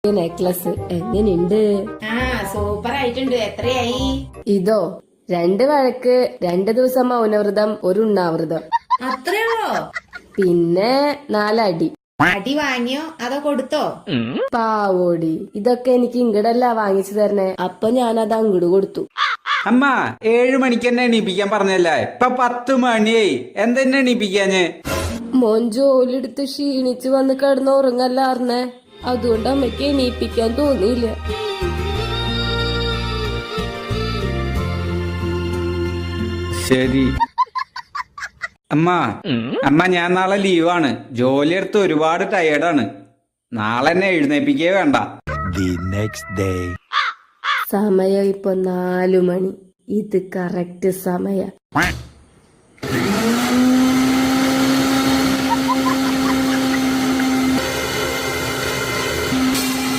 Necklace എങ്ങനെയുണ്ട്? Super ആയിട്ടുണ്ട്. എത്രയായി? ഇതോ 2 വഴക്ക്, 2 ദിവസം മൗനവ്രതം, 1 ഉണ്ണാവൃതം, അത്രയുള്ളോ? പിന്നെ 4 അടി. അടി വാങ്ങിയോ അതോ കൊടുത്തോ? പാവോടി, ഇതൊക്കെ എനിക്ക് ഇങ്ങടല്ല വാങ്ങിച്ചു തരണേ, അപ്പൊ ഞാനത് അങ്ങോട്ട് കൊടുത്തു. അമ്മ 7 മണിക്ക് തന്നെ എണീപ്പിക്കാൻ പറഞ്ഞല്ലേ, ഇപ്പൊ 10 മണിയായി, എന്തെന്നെ എണീപ്പിക്കാഞ്ഞ്? മോൻ ജോലി എടുത്ത് ക്ഷീണിച്ച് വന്ന് കിടന്ന് ഉറങ്ങല്ലാർന്നേ, അതുകൊണ്ട് അമ്മയ്ക്ക് എണീപ്പിക്കാൻ തോന്നിയില്ല. ശരി അമ്മ ഞാൻ നാളെ ലീവാണ്, ജോലി എടുത്ത് ഒരുപാട് ടയേർഡാണ്, നാളെ എന്നെ എഴുന്നേപ്പിക്കേ വേണ്ട. സമയം ഇപ്പൊ 4 മണി, ഇത് കറക്റ്റ് സമയ.